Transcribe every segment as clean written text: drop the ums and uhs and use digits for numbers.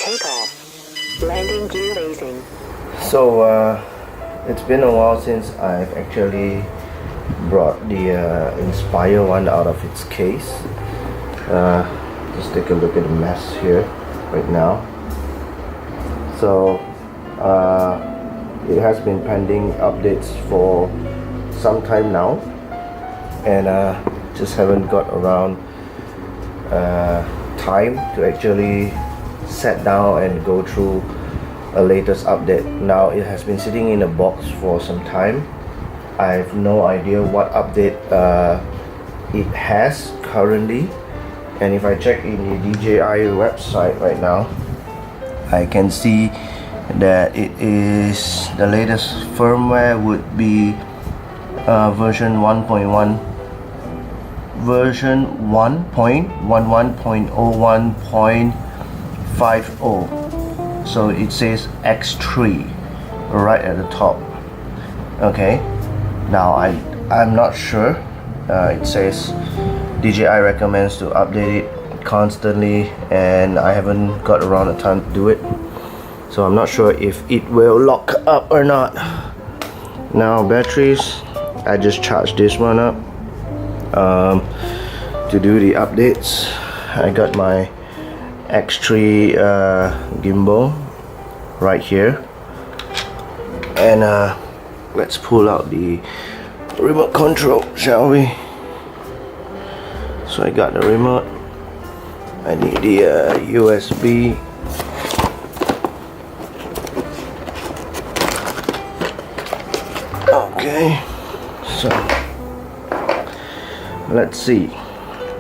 takeoff. Landing gear raising. So it's been a while since I've actually brought the Inspire one out of its case. Just take a look at the mess here right now. So it has been pending updates for some time now, and just haven't got around time to actually sit down and go through a latest update. Now it has been sitting in a box for some time. I have no idea what update it has currently, and if I check in the DJI website right now, I can see that it is the latest firmware would be version 1.1 version 1.11.01.50. so it says X3 right at the top. Okay, now I'm not sure. It says DJI recommends to update it constantly, and I haven't got around the time to do it, so I'm not sure if it will lock up or not. Now batteries, I just charged this one up to do the updates. I got my X3 gimbal right here, and let's pull out the remote control, shall we? So I got the remote. I need the USB. Okay, so let's see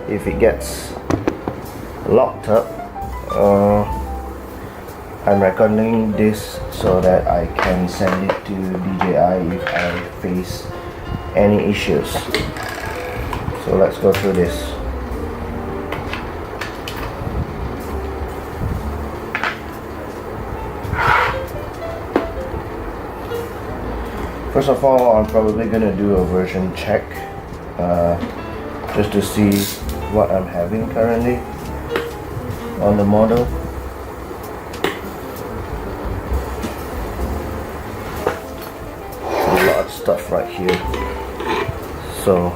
if it gets locked up. I'm recording this so that I can send it to DJI if I face any issues. So let's go through this. First of all, I'm probably gonna do a version check just to see what I'm having currently on the model. A lot of stuff right here, so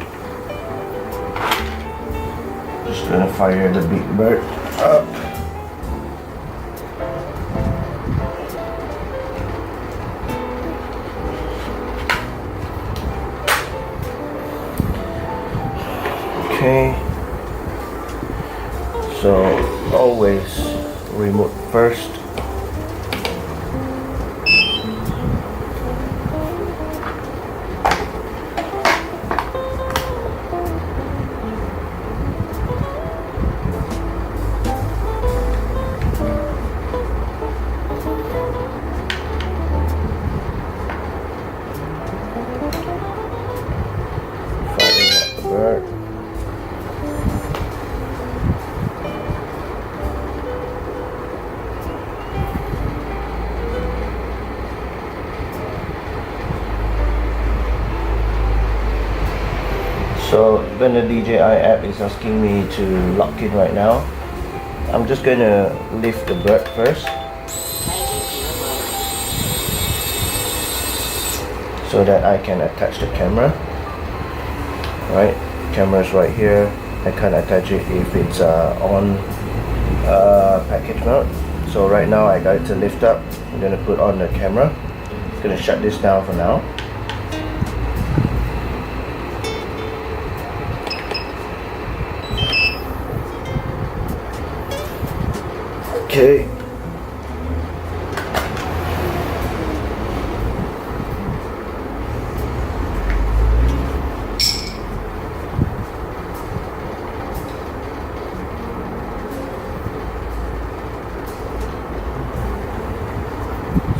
just gonna fire the big bird up. Okay, so always remote first. Firing up the bird. So when the DJI app is asking me to lock in right now, I'm just gonna lift the bird first, so that I can attach the camera. Right, camera's right here. I can't attach it if it's on package mode. So right now I got it to lift up. I'm gonna put on the camera. I'm gonna shut this down for now. Okay.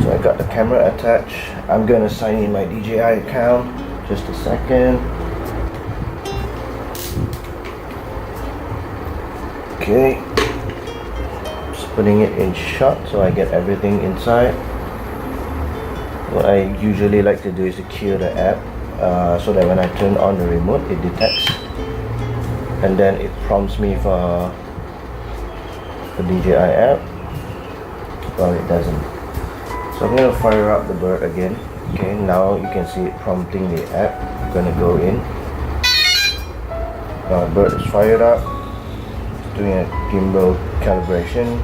So I got the camera attached. I'm gonna sign in my DJI account. Just a second. Okay. Putting it in shot so I get everything inside. What I usually like to do is to cue the app so that when I turn on the remote it detects, and then it prompts me for the DJI app. Well, it doesn't. So I'm gonna fire up the bird again. Okay, now you can see it prompting the app. I'm gonna go in. Bird is fired up. It's doing a gimbal calibration.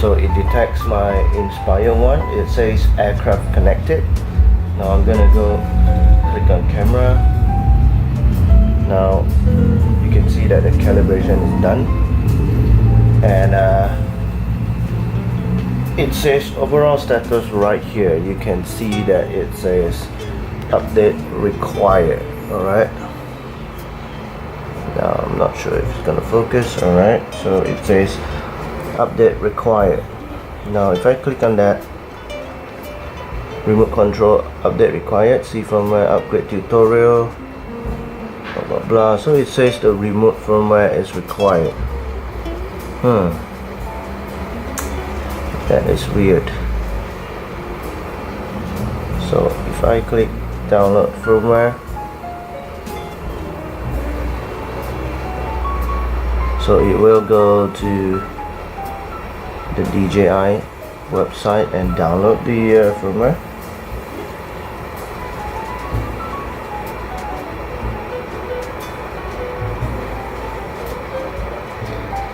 So it detects my Inspire one. It says aircraft connected. Now I'm gonna go click on camera. Now you can see that the calibration is done, and it says overall status right here. You can see that it says update required. Alright, now I'm not sure if it's gonna focus. Alright, so it says update required. Now if I click on that, remote control update required, see firmware upgrade tutorial, blah blah blah. So it says the remote firmware is required. That is weird. So if I click download firmware, so it will go to the DJI website and download the firmware.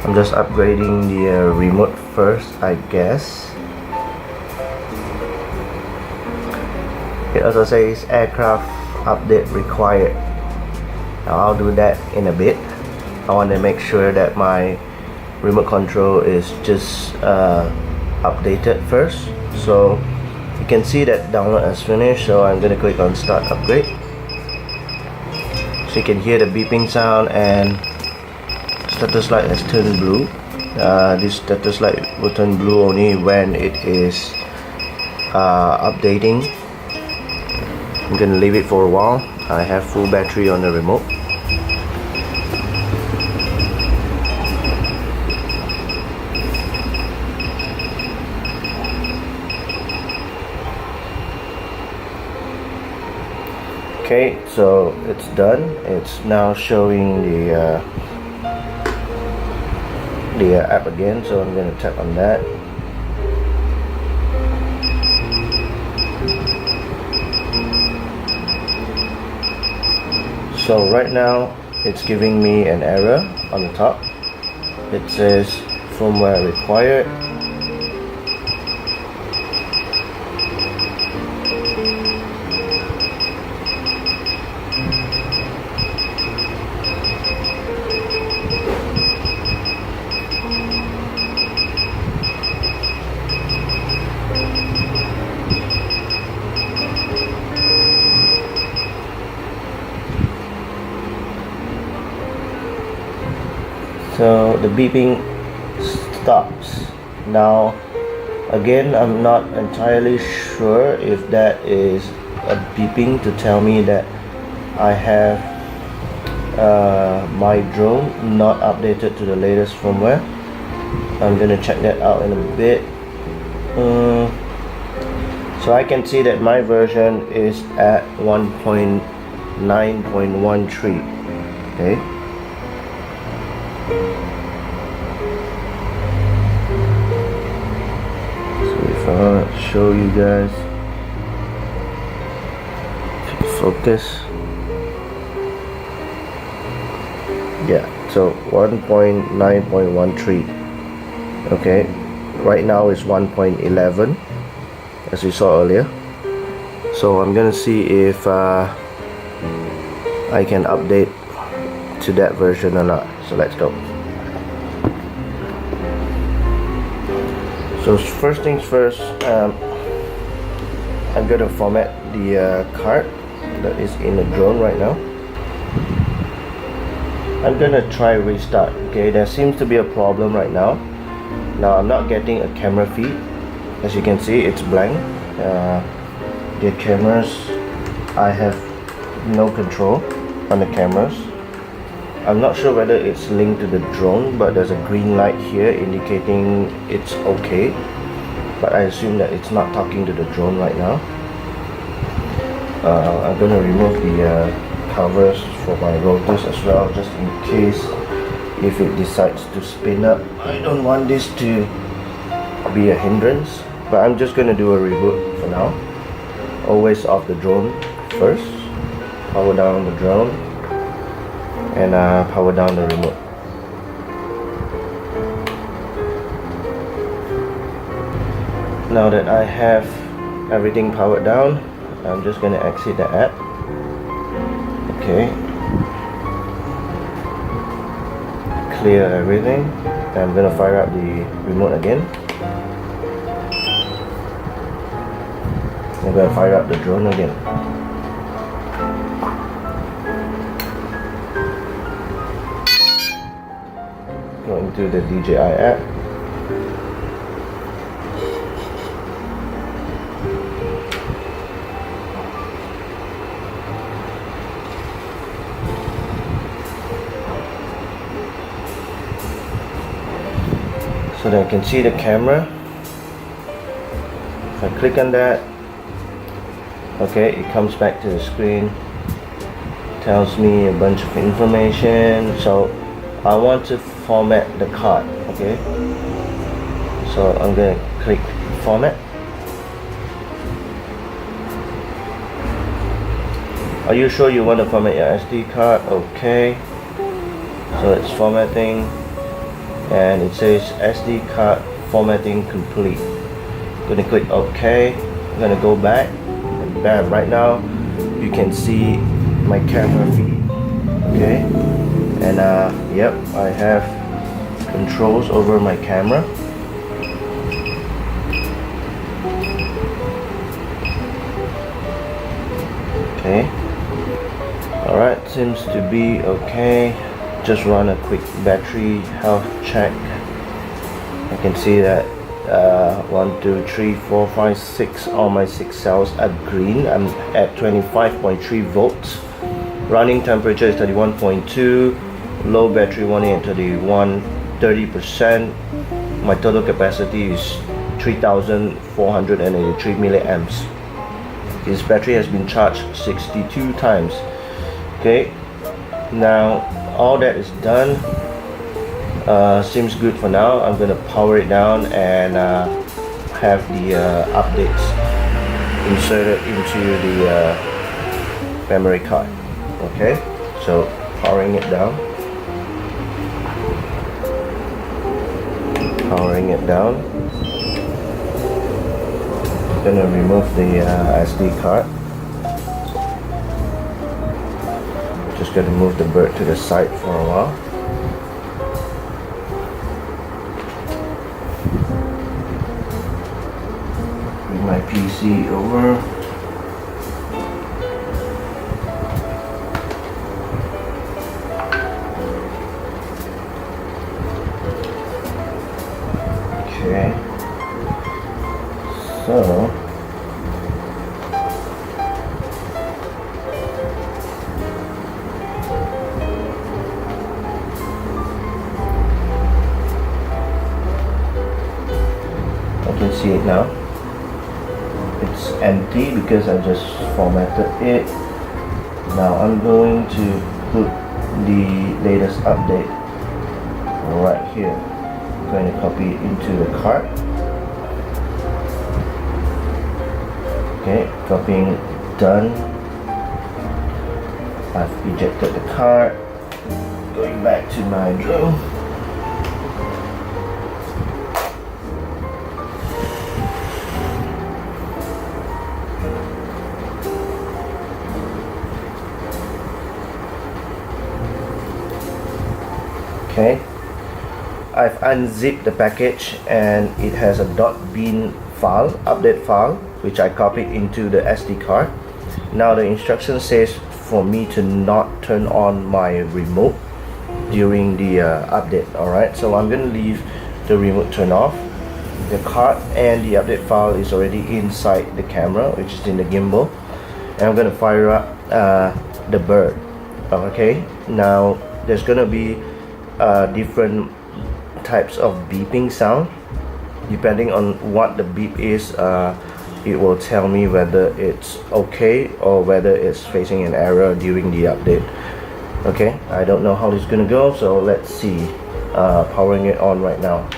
I'm just upgrading the remote first, I guess. It also says aircraft update required. Now I'll do that in a bit. I want to make sure that my remote control is just updated first. So you can see that download has finished, so I'm going to click on start upgrade. So you can hear the beeping sound and status light has turned blue. This status light will turn blue only when it is updating. I'm gonna leave it for a while. I have full battery on the remote. Okay, so it's done. It's now showing the app again, so I'm going to tap on that. So right now it's giving me an error on the top. It says firmware required. So the beeping stops. Now again, I'm not entirely sure if that is a beeping to tell me that I have my drone not updated to the latest firmware. I'm gonna check that out in a bit. So I can see that my version is at 1.9.13. okay. If I want to show you guys, if you focus, yeah, so 1.9.13. okay, right now is 1.11 as we saw earlier. So I'm gonna see if I can update to that version or not. So let's go. So first things first, I'm gonna format the card that is in the drone right now. I'm gonna try restart. Okay, there seems to be a problem right now. Now I'm not getting a camera feed. As you can see, it's blank. The cameras, I have no control on the cameras. I'm not sure whether it's linked to the drone, but there's a green light here indicating it's okay. But I assume that it's not talking to the drone right now. I'm gonna remove the covers for my rotors as well, just in case if it decides to spin up. I don't want this to be a hindrance, but I'm just going to do a reboot for now. Always off the drone first, power down the drone, and power down the remote. Now that I have everything powered down, I'm just going to exit the app. Okay, clear everything. I'm going to fire up the remote again. I'm going to fire up the drone again. Going to the DJI app. So that I can see the camera. If I click on that, okay, it comes back to the screen, tells me a bunch of information. So I want to format the card. Okay, so I'm going to click format. Are you sure you want to format your SD card? Okay, so it's formatting, and it says SD card formatting complete. I'm going to click OK. I'm going to go back, and bam, right now you can see my camera feed. Okay, and yep, I have controls over my camera. Okay, alright, seems to be okay. Just run a quick battery health check. I can see that 1, 2, 3, 4, 5, 6, all my 6 cells are green. I'm at 25.3 volts. Running temperature is 31.2. Low battery warning at 30%. My total capacity is 3483 milliamps. This battery has been charged 62 times. Okay, now all that is done. Seems good for now. I'm going to power it down and have the updates inserted into the memory card. Okay, so powering it down. Powering it down. Going to remove the SD card. Just going to move the bird to the side for a while. Bring my PC over. Okay. So I can see it now. It's empty because I just formatted it. Now I'm going to put the latest update right here. I'm going to copy it into the card. Okay, copying done. I've ejected the card. Going back to my drone. Okay, I've unzipped the package and it has a .bin file, update file, which I copied into the SD card. Now the instruction says for me to not turn on my remote during the update. Alright, so I'm going to leave the remote turned off. The card and the update file is already inside the camera, which is in the gimbal, and I'm going to fire up the bird. Okay, now there's going to be different types of beeping sound depending on what the beep is. it will tell me whether it's okay or whether it's facing an error during the update. Okay, I don't know how this is gonna go, so let's see. Powering it on right now.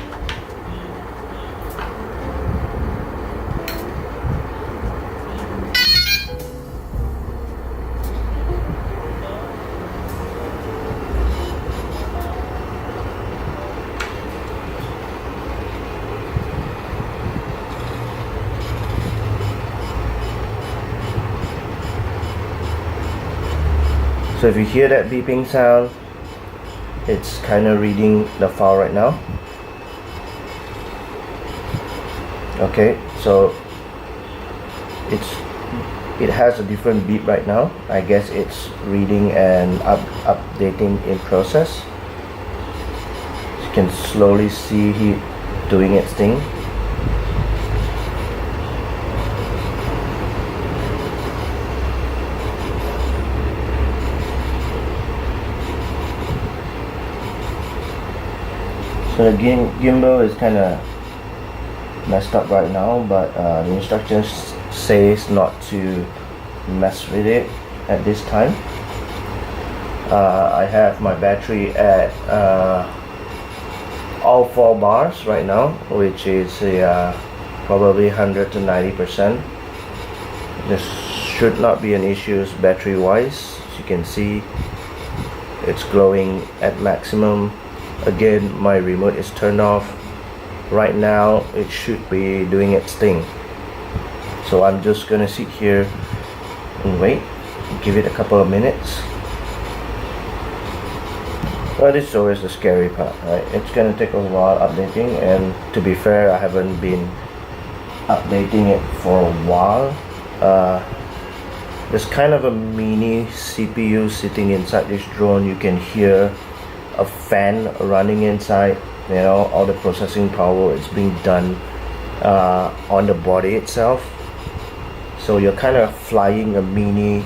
So if you hear that beeping sound, it's kind of reading the file right now. Okay, so it has a different beep right now. I guess it's reading and updating in process. You can slowly see it doing its thing. So the gimbal is kind of messed up right now, but the instructions says not to mess with it at this time. I have my battery at all 4 bars right now, which is probably 100 to 90%. This should not be an issue battery wise. As you can see, it's glowing at maximum. Again, my remote is turned off. Right now it should be doing its thing. So I'm just gonna sit here and wait, give it a couple of minutes. Well, this is always the scary part, right? It's gonna take a while updating, and to be fair, I haven't been updating it for a while. There's kind of a mini CPU sitting inside this drone. You can hear a fan running inside. You know, all the processing power is being done on the body itself. So you're kind of flying a mini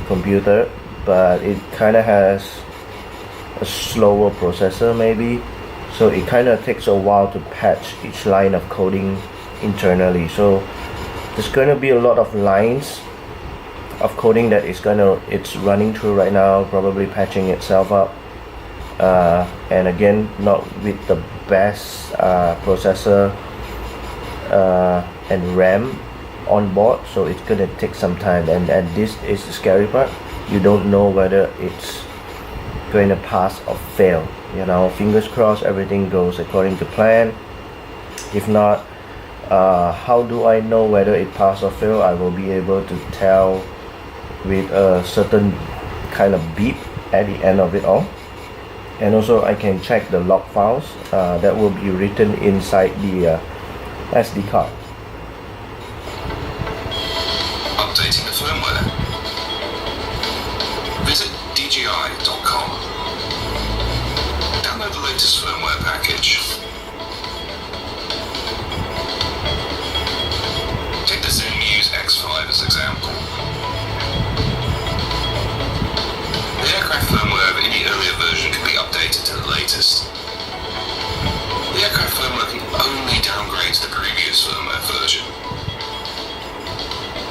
computer, but it kind of has a slower processor maybe, so it kind of takes a while to patch each line of coding internally. So there's going to be a lot of lines of coding that it's running through right now, probably patching itself up. And again, not with the best processor and RAM on board, so it's gonna take some time, and this is the scary part. You don't know whether it's going to pass or fail. You know, fingers crossed everything goes according to plan. If not, how do I know whether it pass or fail? I will be able to tell with a certain kind of beep at the end of it all. And also I can check the log files that will be written inside the SD card. Updating the firmware. Visit DJI.com. Download the latest firmware package. Take the Zen Muse X5 as example. The aircraft firmware of any earlier version can be updated to the latest. The aircraft firmware can only downgrade to the previous firmware version.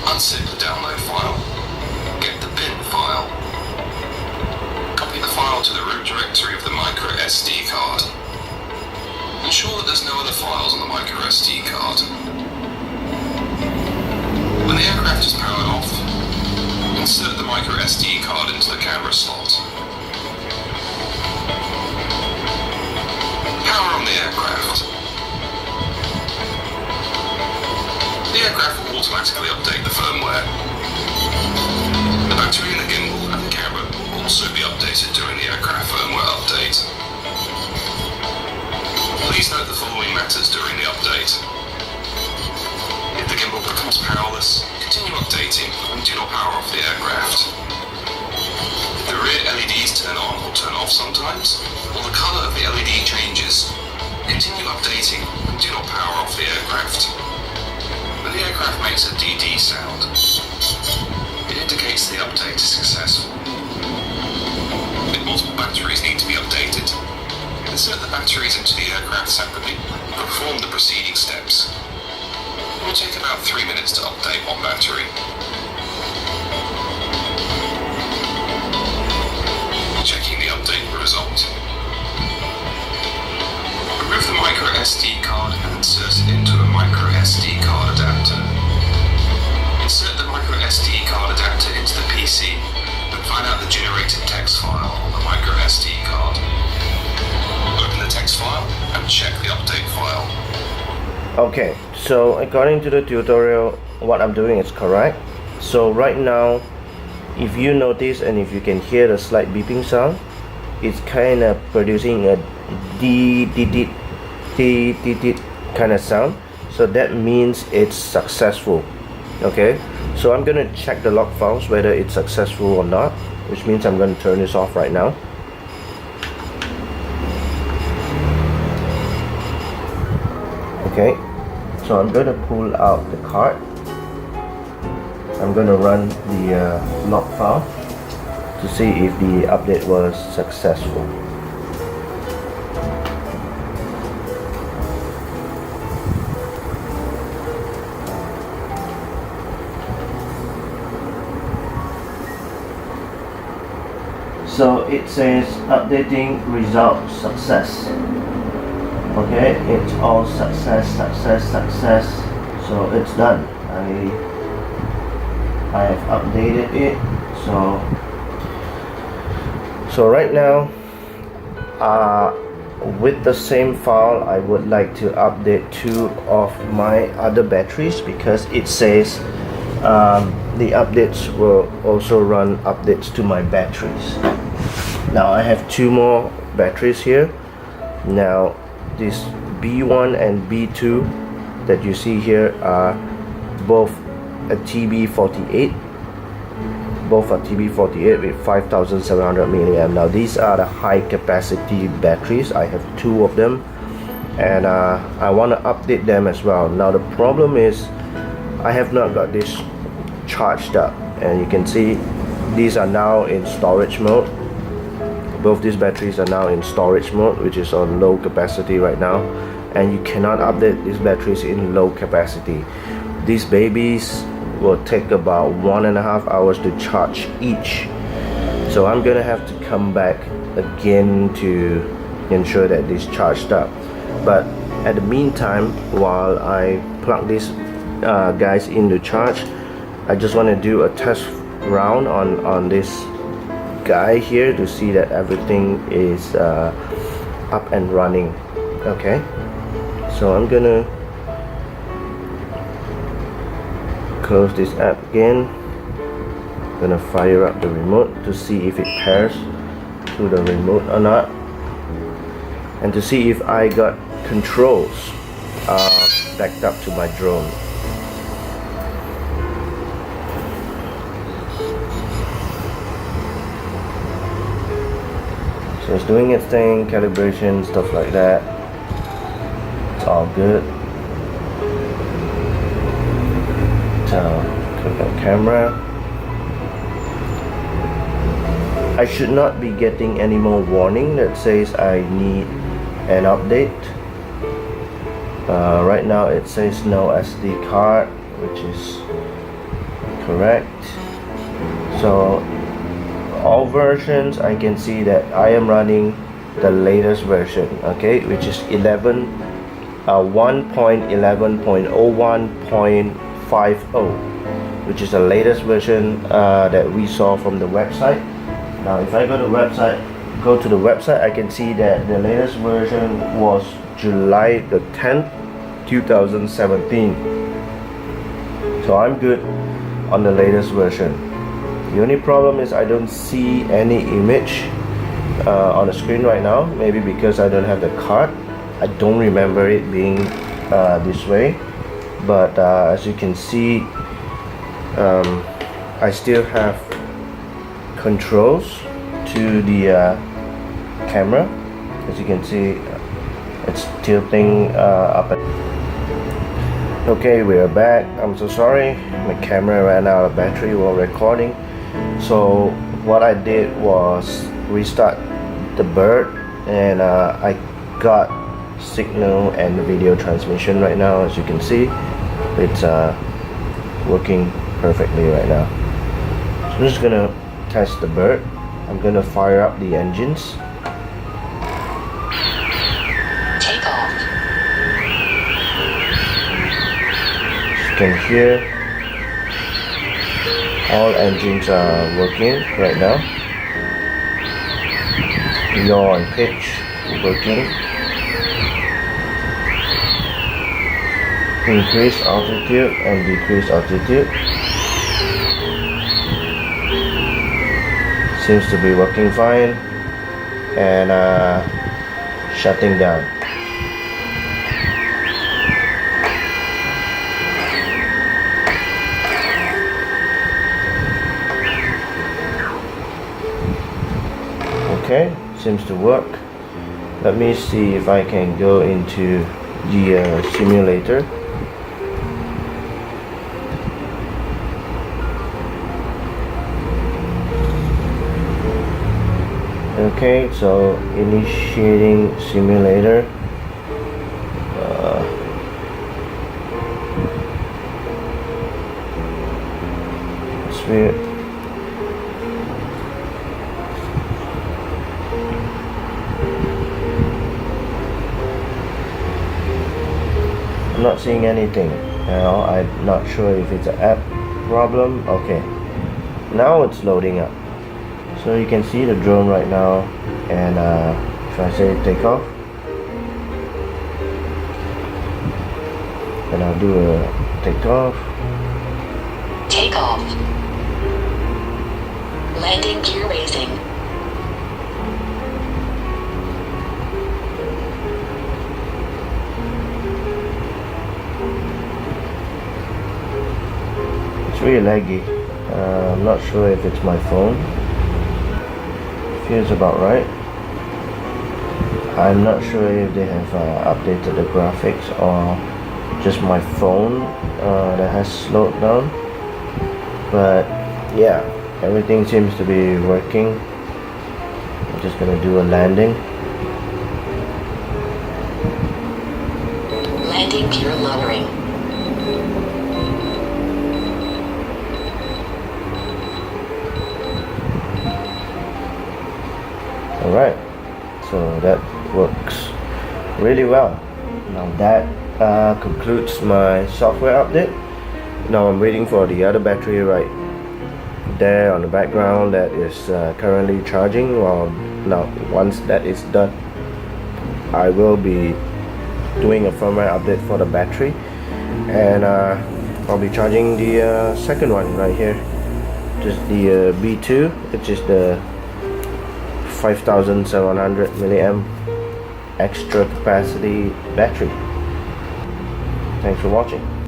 Unzip the download file. Get the bin file. Copy the file to the root directory of the micro SD card. Ensure that there's no other files on the micro SD card. When the aircraft is powered off, insert the micro SD card into the camera slot. Power on the aircraft. The aircraft will automatically update the firmware. The battery in the gimbal and the camera will also be updated during the aircraft firmware update. Please note the following matters during the update. If the gimbal becomes powerless, continue updating and do not power off the aircraft. If the rear LEDs turn on or turn off sometimes, or the colour of the LED changes, continue updating and do not power off the aircraft. When the aircraft makes a DD sound, it indicates the update is successful. If multiple batteries need to be updated, insert the batteries into the aircraft separately and perform the preceding steps. It will will take about 3 minutes to update one battery. Checking the update result. Remove the micro SD card and insert it into a micro SD card adapter. Insert the micro SD card adapter into the PC and find out the generated text file on the micro SD card. Open the text file and check the update file. Okay, so according to the tutorial, what I'm doing is correct. So right now, if you notice and if you can hear the slight beeping sound, it's kind of producing a d kind of sound. So that means it's successful. Okay, so I'm gonna check the log files whether it's successful or not, which means I'm gonna turn this off right now. Okay, so I'm gonna pull out the card. I'm gonna run the log file to see if the update was successful. So it says updating result success. Okay, it's all success. So it's done. I have updated it. So right now, with the same file, I would like to update 2 of my other batteries because it says the updates will also run updates to my batteries. Now I have 2 more batteries here. Now this B1 and B2 that you see here are both a TB48. Both are TB48 with 5700 milliamp. Now these are the high capacity batteries. I have 2 of them, and I want to update them as well. Now the problem is I have not got this charged up, and you can see these are now in storage mode. Both these batteries are now in storage mode, which is on low capacity right now, and you cannot update these batteries in low capacity. These babies will take about 1.5 hours to charge each, so I'm gonna have to come back again to ensure that this charged up. But at the meantime, while I plug these guys in to charge, I just want to do a test round on this guy here to see that everything is up and running. Okay, so I'm gonna close this app again. I'm gonna fire up the remote to see if it pairs to the remote or not, and to see if I got controls backed up to my drone. So it's doing its thing, calibration, stuff like that. It's all good. So click on camera. I should not be getting any more warning that says I need an update. Right now it says no SD card, which is correct. So all versions, I can see that I am running the latest version, okay, which is 1.11.01.50, which is the latest version that we saw from the website. Now if I go to the website, I can see that the latest version was July the 10th 2017. So I'm good on the latest version. The only problem is I don't see any image on the screen right now, maybe because I don't have the card. I don't remember it being this way, but as you can see, I still have controls to the camera. As you can see, it's tilting up and okay, we are back. I'm so sorry, my camera ran out of battery while recording. So what I did was restart the bird, and I got signal and video transmission right now, as you can see. it's working perfectly right now. So I'm just gonna test the bird. I'm gonna fire up the engines. Take off. As you can hear, all engines are working right now. Yaw and pitch working. Increase altitude and decrease altitude. Seems to be working fine. And shutting down. Okay, seems to work. Let me see if I can go into the simulator. Okay, so initiating simulator. It's weird. I'm not seeing anything. Now I'm not sure if it's an app problem. Okay, now it's loading up. So you can see the drone right now, and if I say take off, and I'll do a take off. Take off. Landing gear raising. It's really laggy. I'm not sure if it's my phone. Feels about right. I'm not sure if they have updated the graphics or just my phone that has slowed down. But yeah, everything seems to be working. I'm just gonna do a landing. Landing gear lowering. Alright, so that works really well. Now that concludes my software update. Now I'm waiting for the other battery right there on the background that is currently charging. Well, now once that is done, I will be doing a firmware update for the battery, and I'll be charging the second one right here, just the B2, which is the 5700 milliamp extra capacity battery. Thanks for watching.